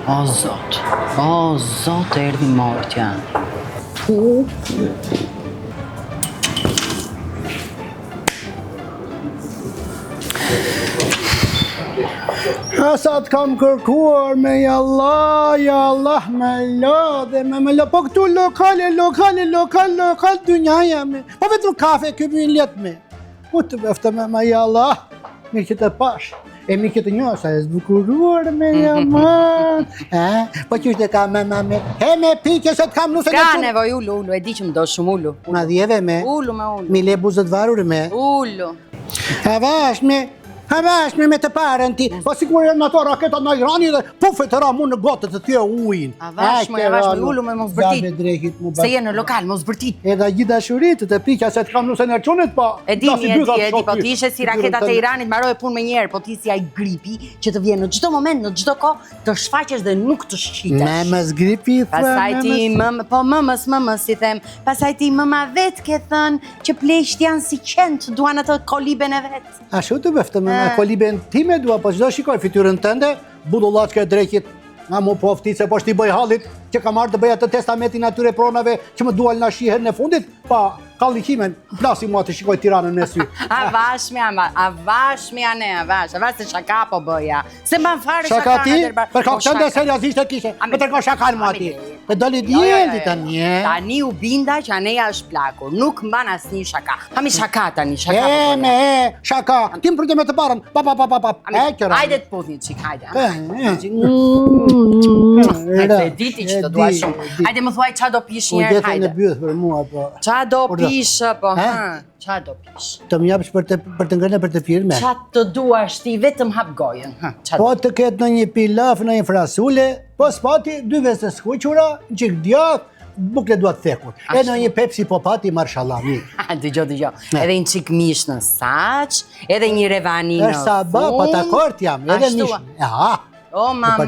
O zot, erdhi mortja. Sa të kam kërkuar me ja Allah, me lodhe, me lo, po këtu lokal dynjaja me, po vetëm kafe këpin let me. Po të bëftë me ja Allah, mirë që të pash, e mirë që të njohë, sa e zbukuruar me jaman, po që është e ka me, me pike se të kam nuse në Ka qënë. nevoj ullu, e di që më do shumë ullu. Ma djeve me, Ullu. mi le buzët varur me. Ullu. Havashme me të parën ti, po sigur e në ato raketat në Irani dhe pufet të ra mu në gotët të tje ujin. Havashme, ullu me mos bërtit. Se je në lokal, mos bërtit. Edhe gjithë dashurit të pika se të kam nuse në qënit, po... E di, po ti ishe si raketat e Iranit, maroj e pun me njerë, po ti si ai gripi që të vjen në çdo moment, në çdo kohë, të shfaqesh dhe nuk të shqitesh. Memës gripi, Pasaj ti mëmës, si them, pasaj ti mëma vetë ke thënë që pleqt janë si qent, duan atë koliben e vetë. Ashtu të bëftë me koliben time dua, po çdo shikoj fytyrën tënde, budullaçke e drejkit, nga mu pofti se po shti bëj hallit, që kam ardhur të bëj atë testamentin atyre pronave që më dual na shihen në fundit, pa kallikimen, plasi mua të shikoj Tiranën në sy. Avash se shaka po bëja. Se mban fare Shaka ti? Për ka Po, qënde shaka. seriozisht e kishe, me tërko shakan mua ti. Të doli djeli tani, Tani u binda që aneja është plakur, nuk mban asnjë shaka. Hami shaka tani, shaka po bëja. Shaka, ti më prite me të parën, Hajde të puth një qik, hajde. Hajde, diti që të dua shumë. Hajde më thuaj qa do pish U njerë, gjete në hajde. byth për mua, po. Qa do pish, po, qa do pish. Të më japësh për të ngrënë për të pirë me. Qa të duash ti, vetëm hap gojën. Po të ketë në një pilaf, në një frasule, po s'pati, 2 vese skuqura, në qik djath, bukle duat thekur. E në një Pepsi po pati, marshallah, mirë. Dëgjo. Edhe një qik mish në saq, edhe një revani në Është sa ba, pa ta kort jam, edhe mish. O, mama,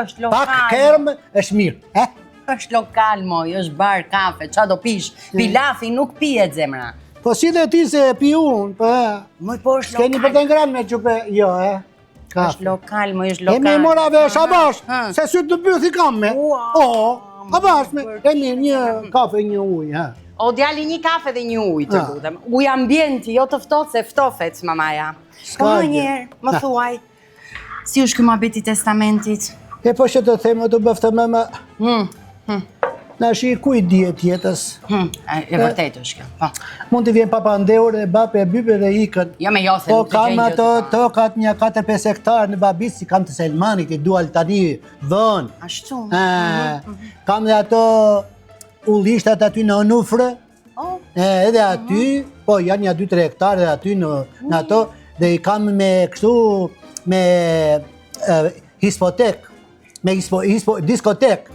është lokal. Pak kerm, është mirë. është lokal, moj, është bar, kafe, qa do pish. Pilafi nuk pijet, zemra. Po si dhe ti se e pi unë, po Moj, po është lokal. S'keni për të ngranë me qupe, jo, është lokal, moj, është lokal. E me mora vesh, a bash, se sy të byth i kam me. A bash me, e mirë, një kafe, një uj, O, djali një kafe dhe një uj, të lutem. Uj ambienti, jo të ftohet, se ftofet, mamaja. Po më njerë, më thuaj, si është këma beti testamentit? E po që të themë të bëftë me më... Në shi kuj djetë jetës. E vërtet është kjo, po. Mund të vjen papa ndeur e bape e bybe dhe ikën. Jo me jo, se Po nuk të kam gjenjë ato tokat një 4-5 hektar në babis, si kam të Selmanit, i dual tani dhën. Ashtu. Kam dhe ato ullishtat aty në Onufrë. Edhe aty, po janë një 2-3 hektar dhe aty në ato, dhe i kam me kështu, me hipotek, me diskotek.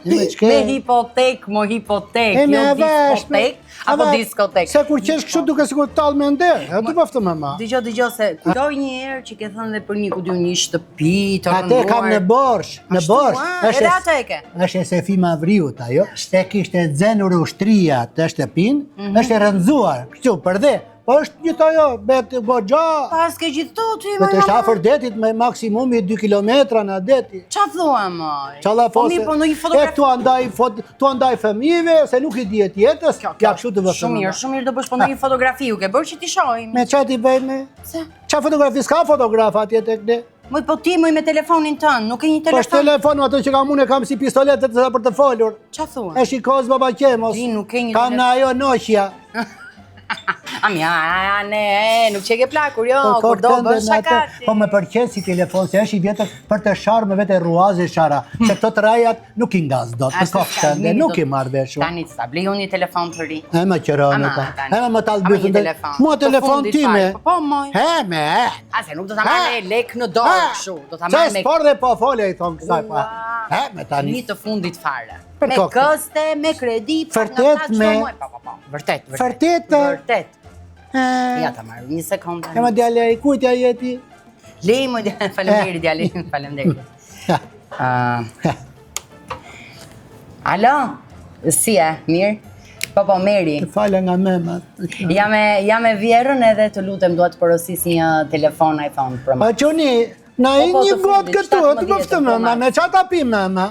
Me hipotek, jo diskotek, apo diskotek. Se kur qesh kështu duke sikur tallë me nder, e të bëftë me ma. Dëgjo, se kujtoj një herë që ke thënë dhe për një ku një shtëpi të rënduar. Ate kam në Borsh, Edhe atë e ke? është e Sefi Mavriut, ajo. E kishte zenur ushtria të shtëpin, është e rëndzuar, kështu, për dhe. Po është gjithë ajo, betë gogja. Pas ke gjithë ty, Po të është afër detit me maksimumi 2 kilometra në deti. Qa thua, moj? Qalla fose, Po në një fotografi. tu andaj fëmijëve, se nuk i dihet jetës, ja kështu të vështëm. Shumë mirë do bësh, po në një fotografi, u ke bërë që ti shojmë. Me qa ti bëjmë? Se? Qa fotografi, s'ka fotograf atje tek ne? Moj, po ti, moj, me telefonin tënë, nuk e një Po është telefon. telefonu ato që kam unë, kam si pistoletet për të folur. Qa thua? E shikos baba qemos. Ti nuk e një Kam në ajo Nokia. Nuk që ke plakur, jo, kur do bësh shakati. Po me përqen si telefon, se është i vjetër për të sharë me vete ruazi shara. Se këto të rajat nuk i ngaz do, të kokështën dhe nuk i marrë veshu. Tani të stabli unë një telefon të ri. E me qërone ta. E me talë bëthën dhe. Mua telefon time. Po, moj. Me. Ase nuk do të marrë me lek në dorë këshu. Do të marrë me... Se spor dhe po folja i thonë kësaj pa. Me tani. Një të fundit fare. Për Me kokë. këste, me kredi, Vërtet me... Vërtet. Vërtet. Ja ta marrë, një sekundë. E me djale, i kujtja jeti? Lej, më djale, falemderi, djale, falemderi. Alo, si e, mirë? Po, Meri. Të fale nga mema. Jam e vjerën edhe të lutem duat të porosis një telefon iPhone për Pa më. quni, Na i Po, një të gotë fundit, këtu, të 17, bëftë po, me qa ta pi me.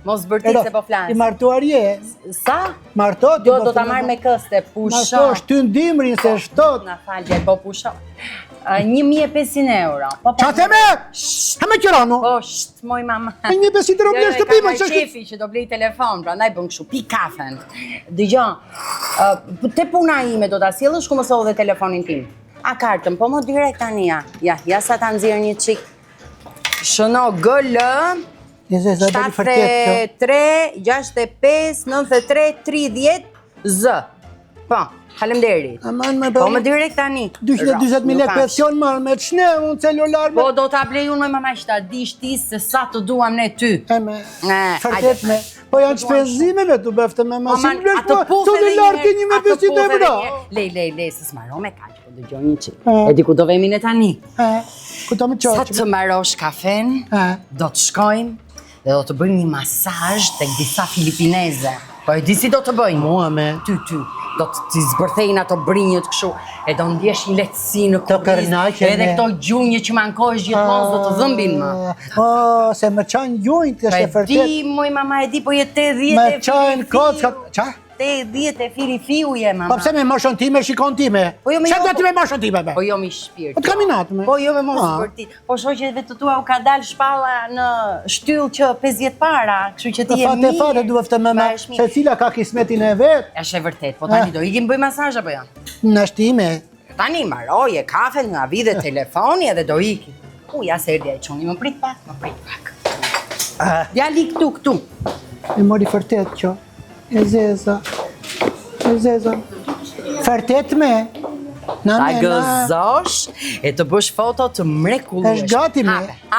Mos bërtit se po I flas. martuar je. Sa? Marto, ti Do ta marr me këste, pusho. Marto, shty dimrin se shtot. Na falje, po pusho. 1.500 euro. Po, Qa te me? Ha me qëranu? Po, moj mama. 1.500 euro blesh të pi, Ka qefi që do blej telefon, prandaj bën kështu, pi kafen. Dëgjon, te puna ime do ta sjellësh ku mos edhe telefonin tim. A kartën, po më direkt tani ja. Ja sa ta nxjerr një çik. Shëno GL 733 65 93 30 Z. Po, faleminderit. Aman me Po më direkt tani. 240.000 lekë pension marrë me të shne, unë celular me... Po do ta blej unë me mama ishta, dish ti se sa të duam ne ty. E me, fërtet me... Po janë shpenzime me të bëftë me ma, si më blek po, celular ke 1.500 euro. Lej, se s'maro me kaq, po dëgjoj një qik. E di ku do vemi ne tani. Ku të më Sa qoqë? të mbarosh kafen, do të shkojmë dhe do të bëjmë një masazh tek disa filipineze. Po e di si do të bëjmë? Mua me... Ty. Do të t'i zbërthejnë ato brinjët kështu, e do ndjesh një lehtësi në kodis, edhe këto gjunjë që mankojsh gjithmonë do të dhëmbin më. Se më qanë gjunjë, është e fërtet. Di, moj mama e di, po je 80 Më qanë kockat, qa? 80 e firi je, mama. Po pse me moshën time, shikon time? Qa do ti me moshën time, be? Po jo mi shpirt. Po të kaminat me? Po jo me mos vërtit. Po shoqeve të tua u ka dalë shpalla në shtyllë që 50 para, kështu që ti je mirë. Fate duhet të me se cila ka kismetin e vetë. Është e vërtet, po tani do ikim bëj masazh apo jo? Në shtime. Tani mbaroje kafen, nga vide telefoni edhe do ikim. Ja se erdhja e çoni, më prit pak. Djali këtu. E mori fërtet që. E zeza. Fërtet me. Ta gëzosh e të bësh foto të mrekullueshme. Është gati me.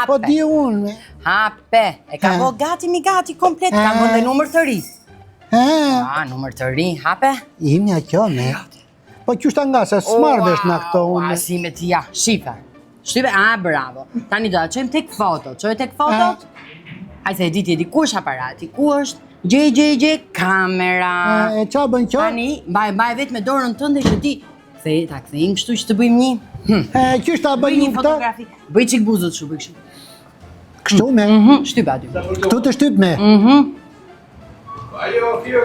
Po di unë me. Hape. E ka bo gati komplet. Ka më dhe numër të ri. Numër të ri, hape? Imja kjo me. Po qështa nga se s'marvesh në këto unë. Si me ti ja, shqipe, bravo. Tani do da qojmë tek foto. Qojë tek fotot? Ajse e di ku është aparati, ku është? Gje, kamera. E qa bën kjo? Tani, mbaj vetë me dorën tënde që ti ta kthejmë kështu që të bëjmë një. Qështa bën Bëj një këta? fotografi. Bëj qik buzët shu, bëj kështu. Kështu me? Shtyp aty. Këtu të shtyp me?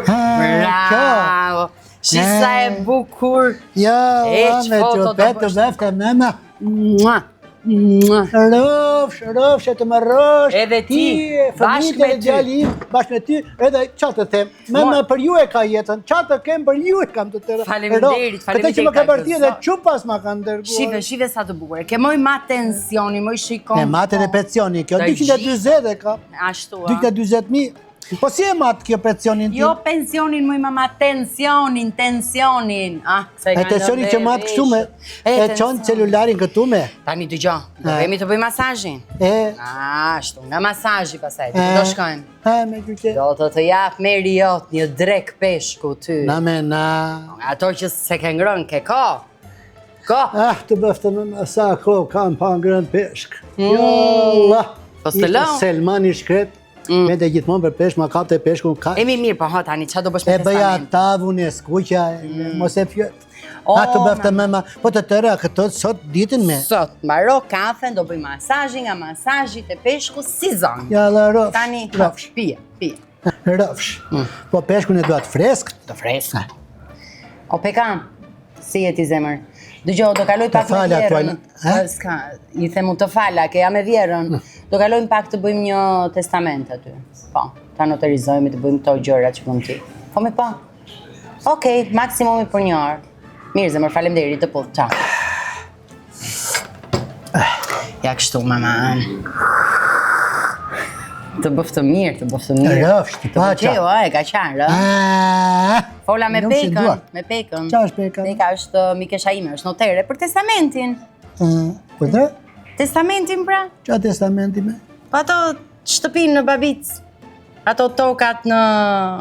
Bravo. Shisa e bukur. Ja, me që betë vefte me me. Rëfsh, e të më rësh. Edhe ti, bashkë me ty. Bashkë me ty, edhe qa të them. Me për ju e ka jetën, qa të kem për ju e kam të tërë. Faleminderit. Këte që më ka bërti edhe qupas ma kanë dërguar. Shive sa të bukur. Ke moj ma tensioni, moj shikon. E matë dhe pensioni, kjo 220 e ka. Ashtu, a? 220.000. Po si e matë kjo pensionin ti? Jo pensionin, moj mama, tensionin. E tensionin që matë kështu me, e qonë celularin këtu me. Tani të gjo, do vemi të bëj masazhin. Ashtu, nga masazhi pasaj, do shkojmë. Me gjyqe. Do të jap me riot një drek peshku ty. Na. Ato që se ke ngrën, ke ko. Të bëftë me sa ko, kam pa ngrën peshk. Jo, Po së të lo? Selman i shkret. Me dhe gjithmonë për peshk, ma kapte peshku ka... Emi mirë, po tani, qa do bësh me testament? E bëja tavun e skuqja, mos e fjët. Të bëftë me ma... Po të tëra, këto sot ditën me... Sot, mbaro kafen, do bëj masazhi nga masazhit e peshku si zonë. Ja, la rëfsh. Tani, pije. Rëfsh. Po peshku në duat freskët. Të freskët. O pekam, si e ti zemër? Dëgjo, do kaloj pak me vjerën. I themu të fala, ke jam e vjerën. Do kalojmë pak të bëjmë një testament aty. Po, ta notarizojmë të bëjmë këto gjëra që mund ti. Po me po. Okej, maksimumi për një orë. Mirë zemër, faleminderit të pullë, qa. Ja kështu, mama. Të bëftë mirë. Rëfsh, të paqa. Të përqeo, e ka qarë. Fola me pekën. Qa është peka? Peka është mikesha ime, është notere për testamentin. Për të? Testamentin, pra. Qa testamenti me? Pa ato shtëpinë në Babic. Ato tokat në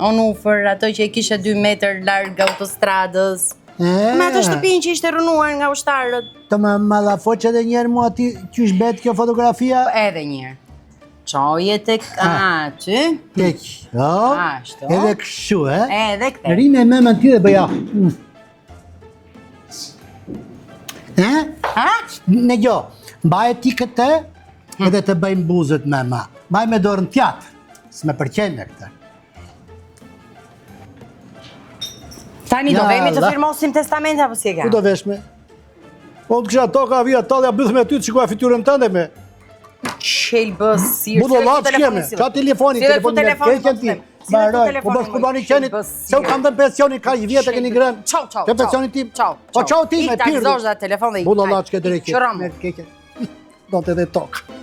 Onufër, ato që e kishe 2 metër larg autostradës. Me ato shtëpinë që ishte rënuar nga ushtarët. Të më malafoq edhe njerë mua ti që është betë kjo fotografia? Edhe njerë. Qoje tek aty. Tek, Ashtu. edhe këshu, Edhe këte. Rime me më ty dhe bëja. Në gjo, mbaje ti këtë, edhe të bëjmë buzët me ma. Maj me dorën tjatë, s'me përqenjë këta. Tani do vemi të firmosim testamente apo si e ka? Ku do veshme? Po të kësha toka vija talja bëth me ty të shikoja fytyrën tënde me. Qelbës, si Budo latë shkeme, qa telefoni me keqen ti. Baroj, po bësh kurbani qenit, se u kam dhe pensioni ka i vjetë e këni grem. Te pensioni tim. Po qau ti me pirë. I takzosh dhe telefon dhe i Budo latë shke drejkit. Do të edhe tokë.